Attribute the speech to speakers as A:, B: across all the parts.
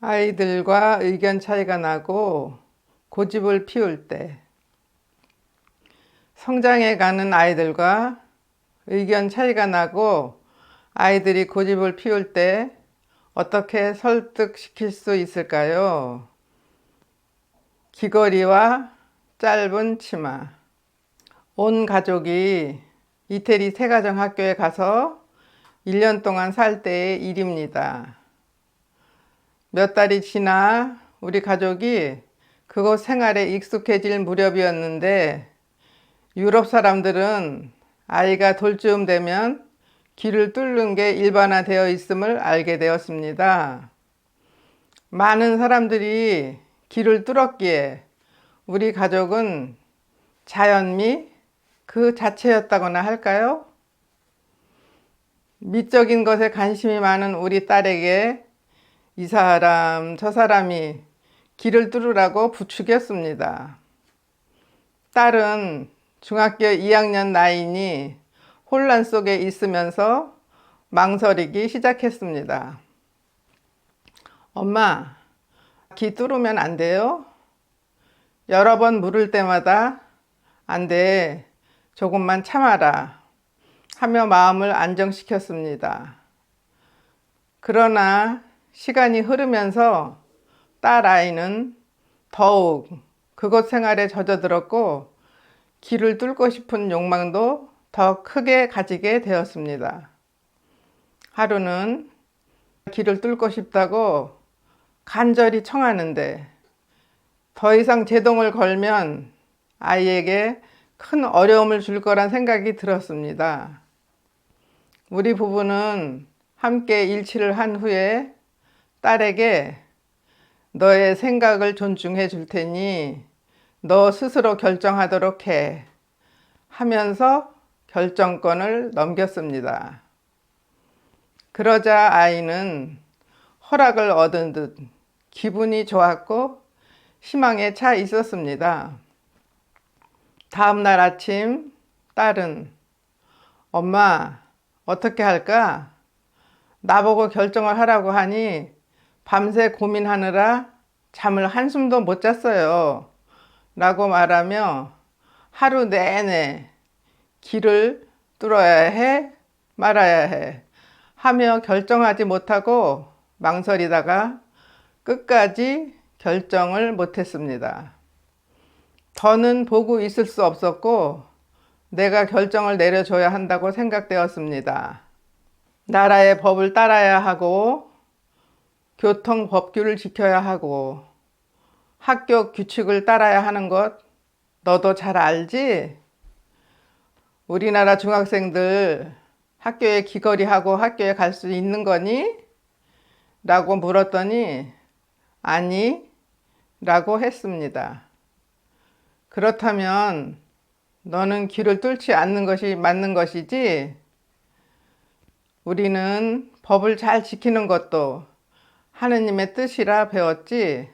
A: 아이들과 의견 차이가 나고 고집을 피울 때, 성장해 가는 아이들과 의견 차이가 나고 아이들이 고집을 피울 때 어떻게 설득시킬 수 있을까요? 귀걸이와 짧은 치마. 온 가족이 이태리 새가정학교에 가서 1년 동안 살 때의 일입니다. 몇 달이 지나 우리 가족이 그곳 생활에 익숙해질 무렵이었는데, 유럽 사람들은 아이가 돌쯤 되면 귀를 뚫는 게 일반화되어 있음을 알게 되었습니다. 많은 사람들이 귀를 뚫었기에 우리 가족은 자연미 그 자체였다거나 할까요? 미적인 것에 관심이 많은 우리 딸에게 이 사람 저 사람이 귀를 뚫으라고 부추겼습니다. 딸은 중학교 2학년 나이니 혼란 속에 있으면서 망설이기 시작했습니다. 엄마, 귀 뚫으면 안 돼요? 여러 번 물을 때마다 안 돼, 조금만 참아라 하며 마음을 안정시켰습니다. 그러나 시간이 흐르면서 딸 아이는 더욱 그곳 생활에 젖어들었고 귀를 뚫고 싶은 욕망도 더 크게 가지게 되었습니다. 하루는 귀를 뚫고 싶다고 간절히 청하는데 더 이상 제동을 걸면 아이에게 큰 어려움을 줄 거란 생각이 들었습니다. 우리 부부는 함께 일치를 한 후에 딸에게 너의 생각을 존중해 줄 테니 너 스스로 결정하도록 해 하면서 결정권을 넘겼습니다. 그러자 아이는 허락을 얻은 듯 기분이 좋았고 희망에 차 있었습니다. 다음 날 아침 딸은 엄마, 어떻게 할까? 나보고 결정을 하라고 하니 밤새 고민하느라 잠을 한숨도 못 잤어요 라고 말하며 하루 내내 귀를 뚫어야 해 말아야 해 하며 결정하지 못하고 망설이다가 끝까지 결정을 못했습니다. 더는 보고 있을 수 없었고 내가 결정을 내려줘야 한다고 생각되었습니다. 나라의 법을 따라야 하고 교통 법규를 지켜야 하고 학교 규칙을 따라야 하는 것 너도 잘 알지? 우리나라 중학생들 학교에 귀걸이하고 학교에 갈 수 있는 거니? 라고 물었더니 아니 라고 했습니다. 그렇다면 너는 귀를 뚫지 않는 것이 맞는 것이지? 우리는 법을 잘 지키는 것도 하느님의 뜻이라 배웠지?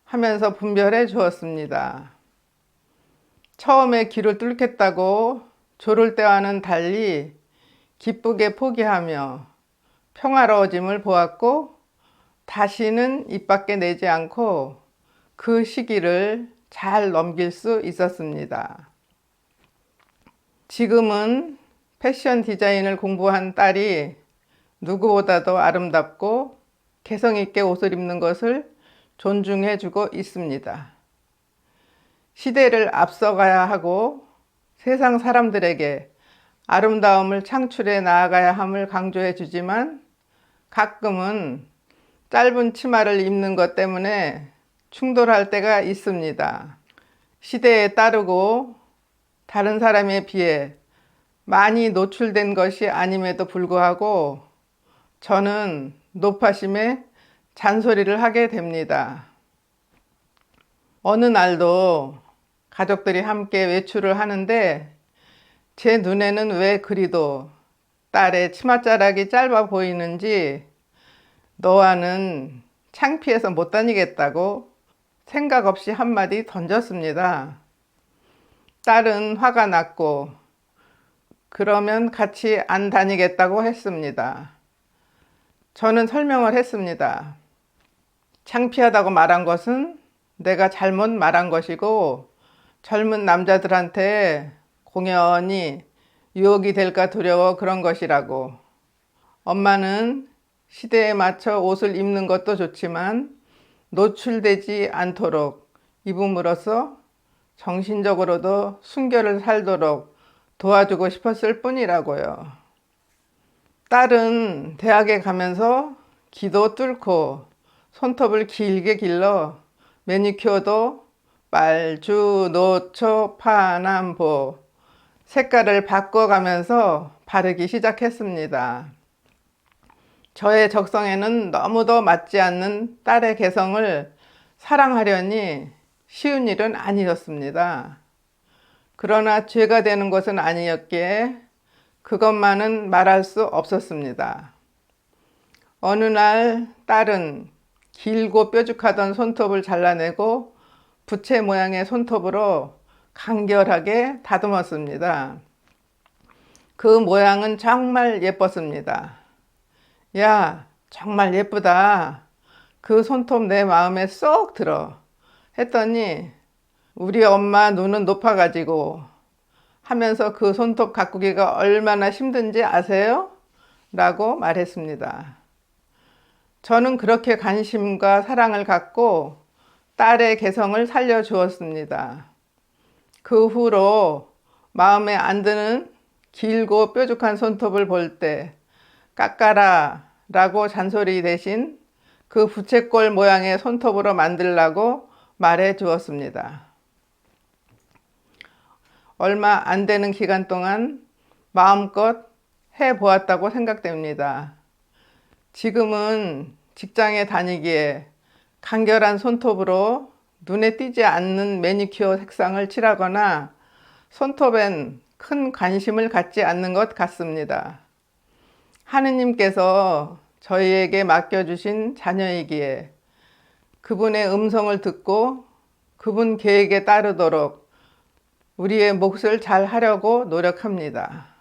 A: 하면서 분별해 주었습니다. 처음에 귀를 뚫겠다고 조를 때와는 달리 기쁘게 포기하며 평화로워짐을 보았고 다시는 입 밖에 내지 않고 그 시기를 잘 넘길 수 있었습니다. 지금은 패션 디자인을 공부한 딸이 누구보다도 아름답고 개성 있게 옷을 입는 것을 존중해 주고 있습니다. 시대를 앞서가야 하고 세상 사람들에게 아름다움을 창출해 나아가야 함을 강조해 주지만 가끔은 짧은 치마를 입는 것 때문에 충돌할 때가 있습니다. 시대에 따르고 다른 사람에 비해 많이 노출된 것이 아님에도 불구하고 저는 노파심에 잔소리를 하게 됩니다. 어느 날도 가족들이 함께 외출을 하는데 제 눈에는 왜 그리도 딸의 치맛자락이 짧아 보이는지 너와는 창피해서 못 다니겠다고 생각 없이 한마디 던졌습니다. 딸은 화가 났고 그러면 같이 안 다니겠다고 했습니다. 저는 설명을 했습니다. 창피하다고 말한 것은 내가 잘못 말한 것이고 젊은 남자들한테 공연히 유혹이 될까 두려워 그런 것이라고. 엄마는 시대에 맞춰 옷을 입는 것도 좋지만 노출되지 않도록 입음으로써 정신적으로도 순결을 살도록 도와주고 싶었을 뿐이라고요. 딸은 대학에 가면서 기도 뚫고 손톱을 길게 길러 매니큐어도 빨주, 노초, 파남보 색깔을 바꿔가면서 바르기 시작했습니다. 저의 적성에는 너무도 맞지 않는 딸의 개성을 사랑하려니 쉬운 일은 아니었습니다. 그러나 죄가 되는 것은 아니었기에 그것만은 말할 수 없었습니다. 어느 날 딸은 길고 뾰족하던 손톱을 잘라내고 부채 모양의 손톱으로 간결하게 다듬었습니다. 그 모양은 정말 예뻤습니다. 야, 정말 예쁘다. 그 손톱 내 마음에 쏙 들어. 했더니 우리 엄마 눈은 높아가지고 하면서 그 손톱 가꾸기가 얼마나 힘든지 아세요? 라고 말했습니다. 저는 그렇게 관심과 사랑을 갖고 딸의 개성을 살려주었습니다. 그 후로 마음에 안 드는 길고 뾰족한 손톱을 볼 때 깎아라 라고 잔소리 대신 그 부채꼴 모양의 손톱으로 만들라고 말해 주었습니다. 얼마 안 되는 기간 동안 마음껏 해 보았다고 생각됩니다. 지금은 직장에 다니기에 간결한 손톱으로 눈에 띄지 않는 매니큐어 색상을 칠하거나 손톱엔 큰 관심을 갖지 않는 것 같습니다. 하느님께서 저희에게 맡겨주신 자녀이기에 그분의 음성을 듣고 그분 계획에 따르도록 우리의 몫을 잘 하려고 노력합니다.